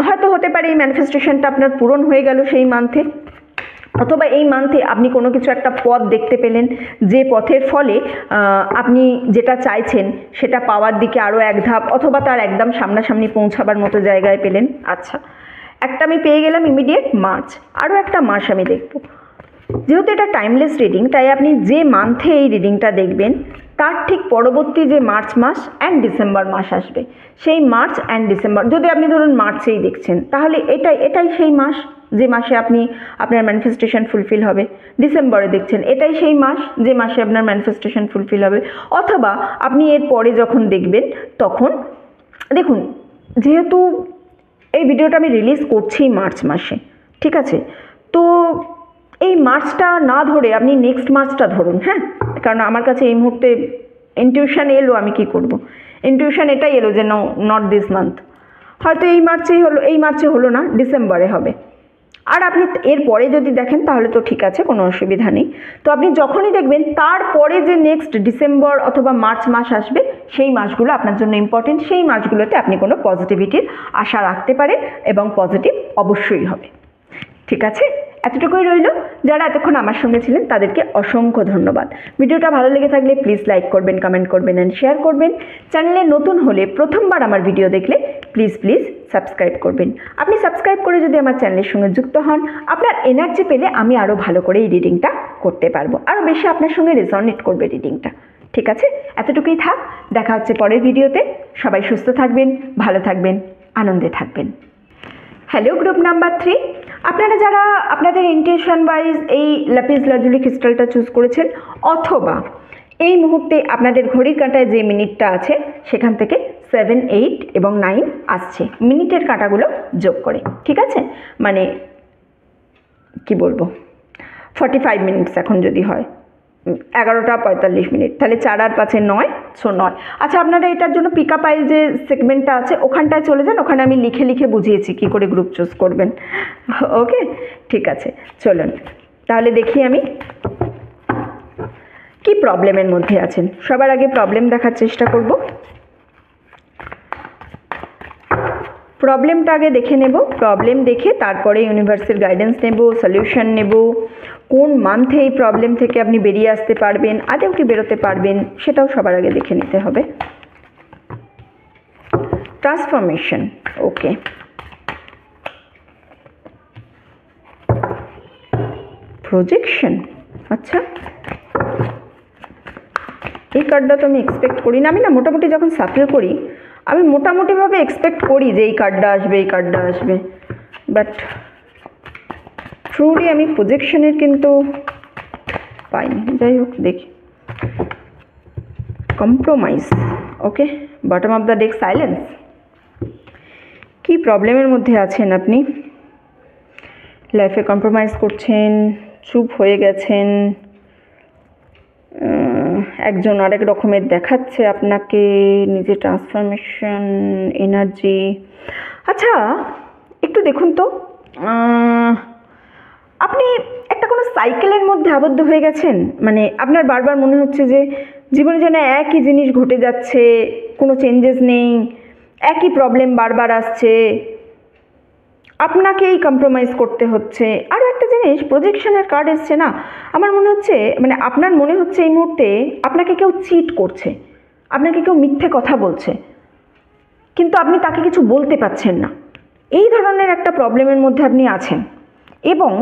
হয়তো হতে পারে এই ম্যানিফেস্টেশনটা আপনার পূরণ হয়ে গেল সেই মান্থে, অথবা এই মান্থে আপনি কোনো কিছু একটা পথ দেখতে পেলেন, যে পথের ফলে আপনি যেটা চাইছেন সেটা পাওয়ার দিকে আরও এক ধাপ, অথবা তার একদম সামনাসামনি পৌঁছাবার মতো জায়গায় পেলেন। আচ্ছা, একটা আমি পেয়ে গেলাম ইমিডিয়েট মার্চ, আরও একটা মাস আমি দেখব। যেহেতু এটা টাইমলেস রিডিং, তাই আপনি যে মান্থে এই রিডিংটা দেখবেন তার ঠিক পরবর্তী যে মার্চ মাস অ্যান্ড ডিসেম্বর মাস আসবে, সেই মার্চ অ্যান্ড ডিসেম্বর, যদি আপনি ধরুন মার্চেই দেখছেন, তাহলে এটাই সেই মাস যে মাসে আপনার ম্যানিফেস্টেশন ফুলফিল হবে। ডিসেম্বরে দেখছেন, এটাই সেই মাস যে মাসে আপনার ম্যানিফেস্টেশন ফুলফিল হবে। অথবা আপনি এর পরে যখন দেখবেন তখন দেখুন, যেহেতু এই ভিডিওটা আমি রিলিজ করছি মার্চ মাসে, ঠিক আছে, তো এই মার্চটা না ধরে আপনি নেক্সট মার্চটা ধরুন। হ্যাঁ, কারণ আমার কাছে এই মুহূর্তে ইনটিউশন এলো, আমি কি করব, ইনটিউশন এটাই এলো যে নট দিস মান্থ, হয়তো এই মার্চে হলো না, ডিসেম্বরে হবে। আর আপনি এর পরে যদি দেখেন তাহলে তো ঠিক আছে, কোনো অসুবিধা নেই। তো আপনি যখনই দেখবেন তারপরে যে নেক্সট ডিসেম্বর অথবা মার্চ মাস আসবে, সেই মাসগুলো আপনার জন্য ইম্পর্টেন্ট। সেই মাসগুলোতে আপনি কোনো পজিটিভিটির আশা রাখতে পারেন, এবং পজিটিভ অবশ্যই হবে। ঠিক আছে, এতটুকুই রইল। যারা এতক্ষণ আমার সঙ্গে ছিলেন তাদেরকে অসংখ্য ধন্যবাদ। ভিডিওটা ভালো লেগে থাকলে প্লিজ লাইক করবেন, কমেন্ট করবেন অ্যান্ড শেয়ার করবেন। চ্যানেলে নতুন হলে, প্রথমবার আমার ভিডিও দেখলে প্লিজ সাবস্ক্রাইব করবেন। আপনি সাবস্ক্রাইব করে যদি আমার চ্যানেলের সঙ্গে যুক্ত হন, আপনার এনার্জি পেলে আমি আরও ভালো করে এই রিডিংটা করতে পারবো, আরও বেশি আপনার সঙ্গে রেজনেট করবে রিডিংটা। ঠিক আছে, এতটুকুই থাক, দেখা হচ্ছে পরের ভিডিওতে। সবাই সুস্থ থাকবেন, ভালো থাকবেন, আনন্দে থাকবেন। হ্যালো গ্রুপ নাম্বার 3, আপনারা যারা আপনাদের ইন্টিউশন ওয়াইজ এই লাপিস লাজুলি ক্রিস্টালটা চুজ করেছেন, অথবা এই মুহূর্তে আপনাদের ঘড়ির কাঁটায় যে মিনিটটা আছে সেখান থেকে 7, 8 এবং 9 আসছে, মিনিটের কাঁটাগুলো যোগ করে, ঠিক আছে, মানে কি বলবো 45 মিনিটস এখন যদি হয়, 11টা 45 মিনিট, তাহলে 4 আর 5 9, সো 9। আচ্ছা, আপনারা এটার জন্য পিক আপ আইল যে সেগমেন্টটা আছে ওখানটায় চলে যান, ওখানে আমি লিখে বুঝিয়েছি কী করে গ্রুপ চুজ করবেন। ওকে, ঠিক আছে, চলুন তাহলে দেখি আমি কি প্রবলেমের মধ্যে আছেন। সবার আগে প্রবলেম দেখার চেষ্টা করব, প্রবলেমটা আগে দেখে নেব। প্রবলেম দেখে তারপরে ইউনিভার্সের গাইডেন্স নেব, সলিউশন নেব, কোন মান্থে এই প্রবলেম থেকে আপনি বেরিয়ে আসতে পারবেন, আদেও কি বেরোতে পারবেন সেটাও সবার আগে দেখে নিতে হবে। ট্রান্সফরমেশন, ওকে, প্রজেকশন, আচ্ছা এই কার্ডটা তো আমি এক্সপেক্ট করি না। আমি না মোটামুটি যখন সাফল করি আমি মোটামুটিভাবে এক্সপেক্ট করি যে এই কার্ডটা আসবে, বাট ট্রুলি আমি প্রজেকশনের কিন্তু পাইনি। যাই হোক, দেখি compromise, okay, bottom of the day silence. কি প্রবলেমের মধ্যে আছেন আপনি? লাইফে কম্প্রোমাইজ করছেন, চুপ হয়ে গেছেন, একজন আরেক রকমের দেখাচ্ছে আপনাকে, নিজে ট্রান্সফরমেশন এনার্জি। আচ্ছা একটু দেখুন তো, আপনি একটা কোনো সাইকেলের মধ্যে আবদ্ধ হয়ে গেছেন, মানে আপনার বারবার মনে হচ্ছে যে জীবনে যেন একই জিনিস ঘটে যাচ্ছে, কোনো চেঞ্জেস নেই, একই প্রবলেম বারবার আসছে, আপনাকেই কম্প্রোমাইজ করতে হচ্ছে। আর একটা জিনিস, প্রজেকশনের কার্ড এসছে না, আমার মনে হচ্ছে মানে আপনার মনে হচ্ছে এই মুহূর্তে আপনাকে কেউ চিট করছে, আপনাকে কেউ মিথ্যে কথা বলছে, কিন্তু আপনি তাকে কিছু বলতে পারছেন না। এই ধরনের একটা প্রবলেমের মধ্যে আপনি আছেন এবং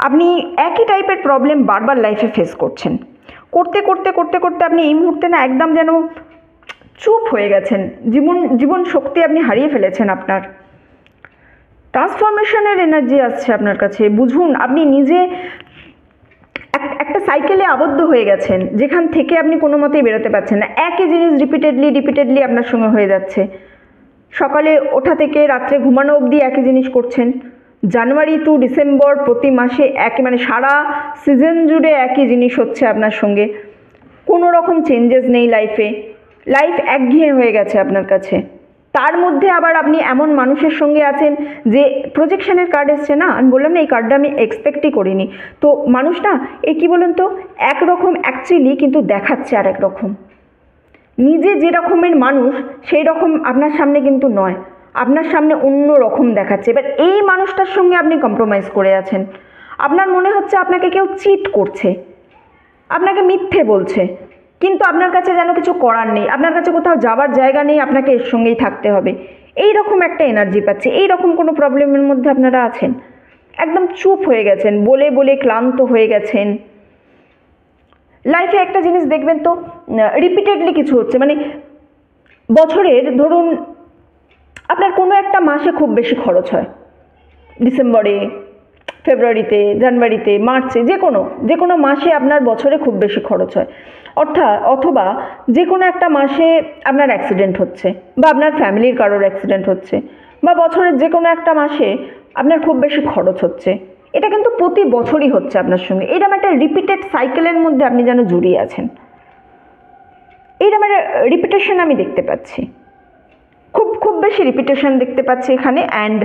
আপনি একই টাইপের প্রবলেম বারবার লাইফে ফেস করছেন। করতে করতে করতে করতে আপনি এই মুহূর্তে না একদম যেন চুপ হয়ে গেছেন, জীবন শক্তি আপনি হারিয়ে ফেলেছেন। আপনার ট্রান্সফরমেশনের এনার্জি আসছে আপনার কাছে। বুঝুন, আপনি নিজে একটা সাইকেলে আবদ্ধ হয়ে গেছেন, যেখান থেকে আপনি কোনো মতেই বেরোতে পারছেন না। একই জিনিস রিপিটেডলি আপনার সঙ্গে হয়ে যাচ্ছে। সকালে ওঠা থেকে রাত্রে ঘুমানো অবধি একই জিনিস করছেন। জানুয়ারি টু ডিসেম্বর প্রতি মাসে একই, মানে সারা সিজন জুড়ে একই জিনিস হচ্ছে আপনার সঙ্গে, কোনো রকম চেঞ্জেস নেই লাইফে। লাইফ একঘেয়ে হয়ে গেছে আপনার কাছে। তার মধ্যে আবার আপনি এমন মানুষের সঙ্গে আছেন যে প্রজেকশনের কার্ড এসছে না, আমি বললাম না এই কার্ডটা আমি এক্সপেক্টই করিনি। তো মানুষটা এই কী বলুন তো, একরকম অ্যাকচুয়ালি কিন্তু দেখাচ্ছে আর এক রকম। নিজে যে রকমের মানুষ সেই রকম আপনার সামনে কিন্তু নয়, আপনার সামনে অন্য রকম দেখাচ্ছে। এবার এই মানুষটার সঙ্গে আপনি কম্প্রোমাইজ করে আছেন। আপনার মনে হচ্ছে আপনাকে কেউ চিট করছে, আপনাকে মিথ্যে বলছে, কিন্তু আপনার কাছে যেন কিছু করার নেই, আপনার কাছে কোথাও যাবার জায়গা নেই, আপনাকে এর সঙ্গেই থাকতে হবে। এই রকম একটা এনার্জি পাচ্ছি। এই রকম কোনো প্রবলেমের মধ্যে আপনারা আছেন, একদম চুপ হয়ে গেছেন, বলে বলে ক্লান্ত হয়ে গেছেন। লাইফে একটা জিনিস দেখবেন তো, রিপিটেডলি কিছু হচ্ছে, মানে বছরের ধরুন আপনার কোনো একটা মাসে খুব বেশি খরচ হয়, ডিসেম্বরে, ফেব্রুয়ারিতে, জানুয়ারিতে, মার্চে, যে কোনো মাসে আপনার বছরে খুব বেশি খরচ হয়। অথবা যে কোনো একটা মাসে আপনার অ্যাক্সিডেন্ট হচ্ছে, বা আপনার ফ্যামিলির কারোর অ্যাক্সিডেন্ট হচ্ছে, বা বছরের যে কোনো একটা মাসে আপনার খুব বেশি খরচ হচ্ছে। এটা কিন্তু প্রতি বছরই হচ্ছে আপনার সঙ্গে। এইরকম একটা রিপিটেড সাইকেলের মধ্যে আপনি যেন জড়িয়ে আছেন। এইরকম একটা রিপিটেশন আমি দেখতে পাচ্ছি, খুব বেশি রিপিটেশন দেখতে পাচ্ছি এখানে। অ্যান্ড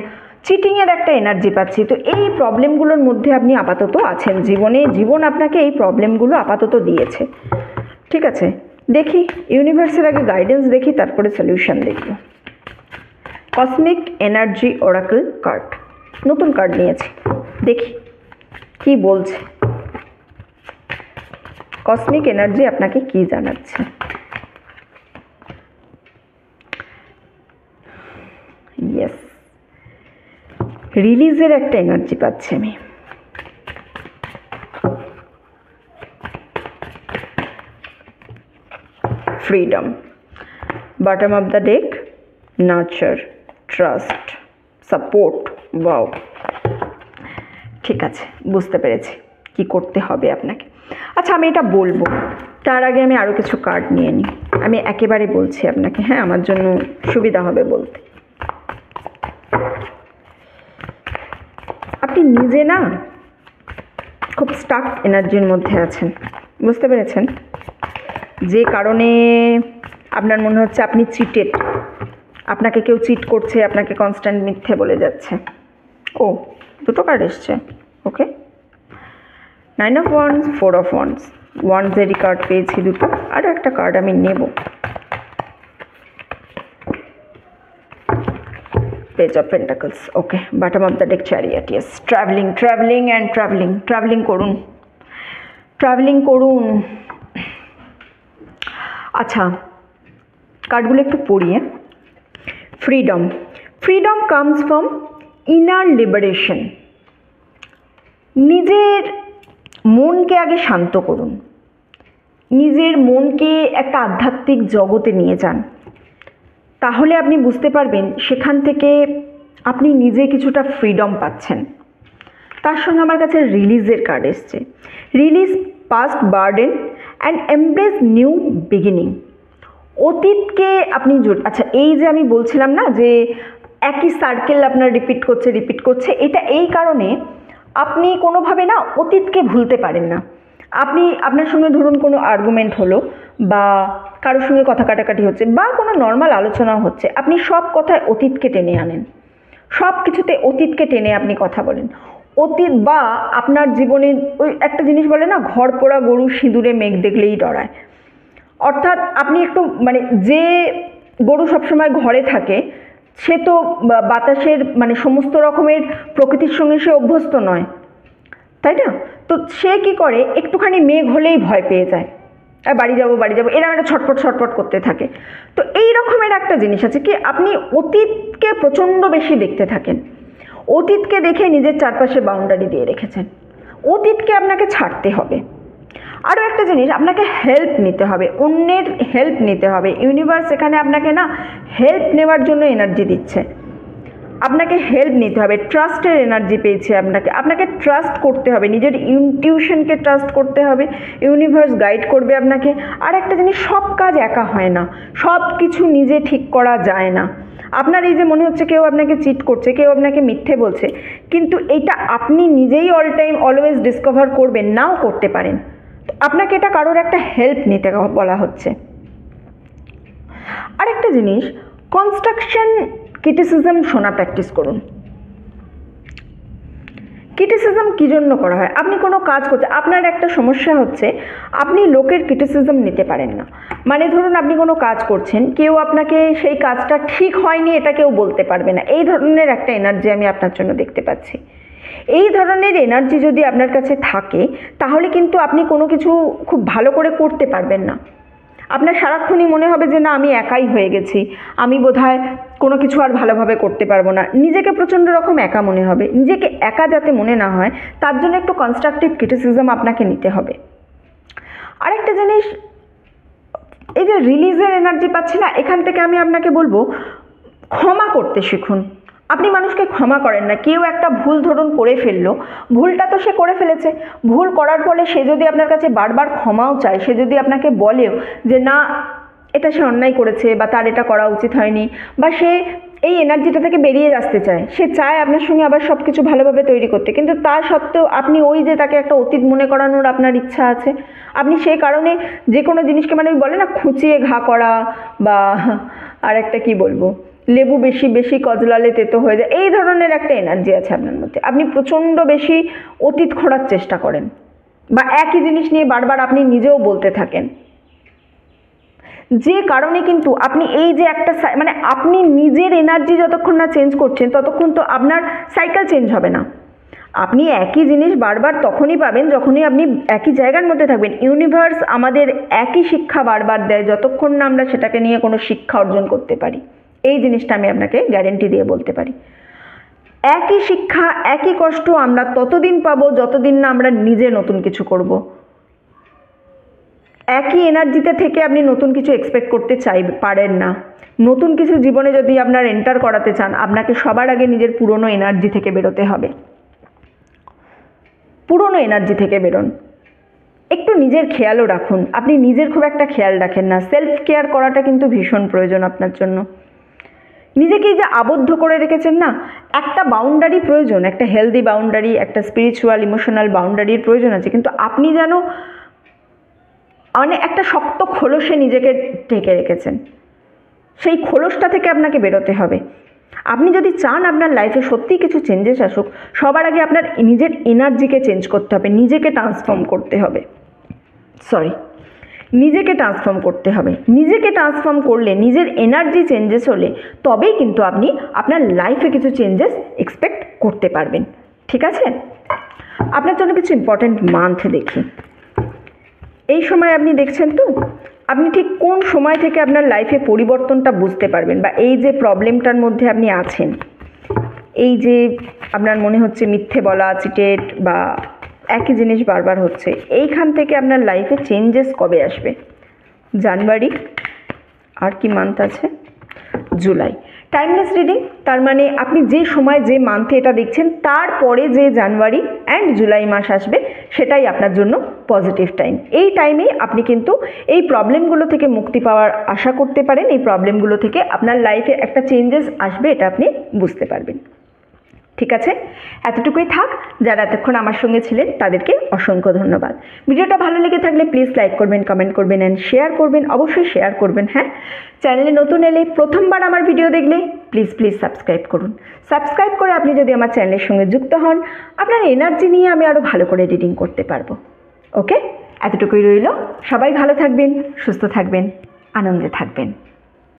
চিটিংয়ের একটা এনার্জি পাচ্ছি। তো এই প্রবলেমগুলোর মধ্যে আপনি আপাতত আছেন। জীবন আপনাকে এই প্রবলেমগুলো আপাতত দিয়েছে। ঠিক আছে, দেখি ইউনিভার্সের আগে গাইডেন্স দেখি, তারপরে সলিউশন দেখব। কসমিক এনার্জি ওরাকল কার্ড, নতুন কার্ড নিয়েছি, দেখি কি বলছে কসমিক এনার্জি আপনাকে কি জানাচ্ছে। ইয়েস, রিলিজের একটা এনার্জি পাচ্ছি আমি। Freedom, bottom of the day, nurture, trust, support. Wow, ঠিক আছে, বুঝতে পেরেছি কি করতে হবে আপনাকে। আচ্ছা, আমি এটা বলবো তার আগে আমি আরও কিছু কার্ড নিয়ে নিই। আমি একেবারে বলছি আপনাকে, হ্যাঁ, আমার জন্য সুবিধা হবে বলতে। আপনি নিজে না খুব স্টাক এনার্জির মধ্যে আছেন, বুঝতে পেরেছেন? যে কারণে আপনার মনে হচ্ছে আপনি চিটেড, আপনাকে কেউ চিট করছে, আপনাকে কনস্ট্যান্ট মিথ্যে বলে যাচ্ছে। ও, দুটো কার্ড এসছে, okay. 9 of Wands, 4 of Wands, ওয়ান্ডসেরই কার্ড পেয়েছি দুটো। আরও একটা কার্ড আমি নেব, page of pentacles, okay. Bottom of the deck, chariot. Yes, travelling করুন। আচ্ছা, কার্ডগুলো একটু পড়িয়ে। Freedom comes from inner liberation. নিজের মনকে আগে শান্ত করুন, নিজের মনকে একটা আধ্যাত্মিক জগতে নিয়ে যান, তাহলে আপনি বুঝতে পারবেন সেখান থেকে আপনি নিজে কিছুটা ফ্রিডম পাচ্ছেন। তার সঙ্গে আমার কাছে রিলিজের কার্ড এসছে। Release past burden and embrace new beginning. অতীতকে আপনি আচ্ছা, এই যে আমি বলছিলাম না যে একই সার্কেল আপনার রিপিট করছে, এটা এই কারণে আপনি কোনোভাবে না অতীতকে ভুলতে পারেন না। আপনার সঙ্গে ধরুন কোনো আর্গুমেন্ট হলো, বা কারোর সঙ্গে কথা কাটাকাটি হচ্ছে, বা কোনো নর্মাল আলোচনাও হচ্ছে, আপনি সব কথায় অতীতকে টেনে আনেন, সব কিছুতে অতীতকে টেনে আপনি কথা বলেন। অতীত বা আপনার জীবনে ওই একটা জিনিস বলে না, ঘর পোড়া গরু সিঁদুরে মেঘ দেখলেই ডরায়। অর্থাৎ আপনি একটু মানে যে গরু সবসময় ঘরে থাকে সে তো বাতাসের মানে সমস্ত রকমের প্রকৃতির সঙ্গে সে অভ্যস্ত নয়, তাই না? তো সে কি করে, একটুখানি মেঘ হলেই ভয় পেয়ে যায়, বাড়ি যাবো এরকম একটা ছটফট ছটফট করতে থাকে। তো এই রকমের একটা জিনিস আছে কি, আপনি অতীতকে প্রচণ্ড বেশি দেখতে থাকেন, অতীতকে দেখে নিজের চারপাশে বাউন্ডারি দিয়ে রেখেছেন। অতীতকে আপনাকে ছাড়তে হবে। আরও একটা জিনিস, আপনাকে হেল্প নিতে হবে, অন্যের হেল্প নিতে হবে। ইউনিভার্স এখানে আপনাকে না হেল্প নেওয়ার জন্য এনার্জি দিচ্ছে, আপনাকে হেল্প নিতে হবে, ট্রাস্টের এনার্জি পেয়েছে আপনাকে ট্রাস্ট করতে হবে, নিজের ইনটিউশনকে ট্রাস্ট করতে হবে, ইউনিভার্স গাইড করবে আপনাকে। আর একটা জিনিস, সব কাজ একা হয় না, সব কিছু নিজে ঠিক করা যায় না। আপনার এই যে মনে হচ্ছে কেউ আপনাকে চিট করছে, কেউ আপনাকে মিথ্যে বলছে, কিন্তু এইটা আপনি নিজেই অল টাইম অলওয়েজ ডিসকভার করবেন, নাও করতে পারেন। আপনাকে এটা কারোর একটা হেল্প নিতে বলা হচ্ছে। আরেকটা জিনিস, কনস্ট্রাকশন ক্রিটিসিজম শোনা প্র্যাকটিস করুন। ক্রিটিসিজম কী জন্য করা হয়? আপনি কোনো কাজ করতে, আপনার একটা সমস্যা হচ্ছে আপনি লোকের ক্রিটিসিজম নিতে পারেন না। মানে ধরুন আপনি কোনো কাজ করছেন, কেউ আপনাকে সেই কাজটা ঠিক হয়নি এটা কেউ বলতে পারবে না, এই ধরনের একটা এনার্জি আমি আপনার জন্য দেখতে পাচ্ছি। এই ধরনের এনার্জি যদি আপনার কাছে থাকে তাহলে কিন্তু আপনি কোনো কিছু খুব ভালো করে করতে পারবেন না। আপনার সারাক্ষণই মনে হবে যে না, আমি একাই হয়ে গেছি, আমি বোধহয় কোনো কিছু আর ভালোভাবে করতে পারবো না, নিজেকে প্রচণ্ড রকম একা মনে হবে। নিজেকে একা যাতে মনে না হয় তার জন্য একটু কনস্ট্রাকটিভ ক্রিটিসিজম আপনাকে নিতে হবে। আরেকটা জিনিস, এই যে রিলিজের এনার্জি পাচ্ছি না, এখান থেকে আমি আপনাকে বলবো ক্ষমা করতে শিখুন। আপনি মানুষকে ক্ষমা করেন না, কেউ একটা ভুল ধরুন করে ফেললো, ভুলটা তো সে করে ফেলেছে, ভুল করার ফলে সে যদি আপনার কাছে বারবার ক্ষমাও চায়, সে যদি আপনাকে বলেও যে না এটা সে অন্যায় করেছে বা তার এটা করা উচিত হয়নি, বা সে এই এনার্জিটা থেকে বেরিয়ে আসতে চায়, সে চায় আপনার সঙ্গে আবার সব কিছু ভালোভাবে তৈরি করতে, কিন্তু তা সত্ত্বেও আপনি ওই যে তাকে একটা অতীত মনে করানোর আপনার ইচ্ছা আছে, আপনি সেই কারণে যে কোনো জিনিসকে মানে বলে না খুঁচিয়ে ঘা করা, বা আর একটা কি বলবো, লেবু বেশি বেশি কজলালে তেতো হয়ে যায়, এই ধরনের একটা এনার্জি আছে আপনার মধ্যে। আপনি প্রচণ্ড বেশি অতীত খোঁড়ার চেষ্টা করেন, বা একই জিনিস নিয়ে বারবার আপনি নিজেও বলতে থাকেন, যে কারণে কিন্তু আপনি এই যে একটা মানে আপনি নিজের এনার্জি যতক্ষণ না চেঞ্জ করছেন ততক্ষণ তো আপনার সাইকেল চেঞ্জ হবে না। আপনি একই জিনিস বারবার তখনই পাবেন যখনই আপনি একই জায়গার মধ্যে থাকবেন। ইউনিভার্স আমাদের একই শিক্ষা বারবার দেয় যতক্ষণ না আমরা সেটাকে নিয়ে কোনো শিক্ষা অর্জন করতে পারি। এই জিনিসটা আমি আপনাকে গ্যারেন্টি দিয়ে বলতে পারি। একই শিক্ষা একই কষ্ট আমরা ততদিন পাবো যতদিন না আমরা নিজে নতুন কিছু করব। একই এনার্জিতে থেকে আপনি নতুন কিছু এক্সপেক্ট করতে পারেন না। নতুন কিছু জীবনে যদি আপনার এন্টার করাতে চান, আপনাকে সবার আগে নিজের পুরনো এনার্জি থেকে বেরোতে হবে। পুরনো এনার্জি থেকে বেরোন। একটু নিজের খেয়ালও রাখুন, আপনি নিজের খুব একটা খেয়াল রাখেন না। সেলফ কেয়ার করাটা কিন্তু ভীষণ প্রয়োজন আপনার জন্য। নিজেকে যে আবদ্ধ করে রেখেছেন না, একটা বাউন্ডারি প্রয়োজন, একটা হেলদি বাউন্ডারি, একটা স্পিরিচুয়াল ইমোশনাল বাউন্ডারির প্রয়োজন আছে, কিন্তু আপনি যেন অনেক একটা শক্ত খোলসে নিজেকে ঢেকে রেখেছেন। সেই খোলসটা থেকে আপনাকে বেরোতে হবে। আপনি যদি চান আপনার লাইফে সত্যিই কিছু চেঞ্জেস আসুক, সবার আগে আপনার নিজের এনার্জিকে চেঞ্জ করতে হবে, নিজেকে ট্রান্সফর্ম করতে হবে। নিজেকে ট্রান্সফর্ম করতে হবে। নিজেকে ট্রান্সফর্ম করলে, নিজের এনার্জি চেঞ্জেস হলে তবেই কিন্তু আপনি আপনার লাইফে কিছু চেঞ্জেস এক্সপেক্ট করতে পারবেন। ঠিক আছে? আপনার জন্য কিছু ইম্পর্ট্যান্ট মান্থ দেখি। এই সময় আপনি দেখছেন তো, আপনি ঠিক কোন সময় থেকে আপনার লাইফে পরিবর্তনটা বুঝতে পারবেন, বা এই যে প্রবলেমটার মধ্যে আপনি আছেন, এই যে আপনার মনে হচ্ছে মিথ্যে বলা, চিটেট বা একই জিনিস বারবার হচ্ছে, এইখান থেকে আপনার লাইফে চেঞ্জেস কবে আসবে? জানুয়ারি, আর কি মান্থ আছে? জুলাই। টাইমলেস রিডিং, তার মানে আপনি যে সময় যে মান্থে এটা দেখছেন তারপরে যে জানুয়ারি অ্যান্ড জুলাই মাস আসবে সেটাই আপনার জন্য পজিটিভ টাইম। এই টাইমেই আপনি কিন্তু এই প্রবলেমগুলো থেকে মুক্তি পাওয়ার আশা করতে পারেন। এই প্রবলেমগুলো থেকে আপনার লাইফে একটা চেঞ্জেস আসবে, এটা আপনি বুঝতে পারবেন। ঠিক আছে, এতটুকুই থাক। যারা এতক্ষণ আমার সঙ্গে ছিলেন তাদেরকে অসংখ্য ধন্যবাদ। ভিডিওটা ভালো লেগে থাকলে প্লিজ লাইক করবেন, কমেন্ট করবেন অ্যান্ড শেয়ার করবেন, অবশ্যই শেয়ার করবেন। হ্যাঁ, চ্যানেলে নতুন এলে, প্রথমবার আমার ভিডিও দেখলে প্লিজ সাবস্ক্রাইব করুন। সাবস্ক্রাইব করে আপনি যদি আমার চ্যানেলের সঙ্গে যুক্ত হন, আপনার এনার্জি নিয়ে আমি আরও ভালো করে রিডিং করতে পারবো। ওকে, এতটুকুই রইল। সবাই ভালো থাকবেন, সুস্থ থাকবেন, আনন্দে থাকবেন।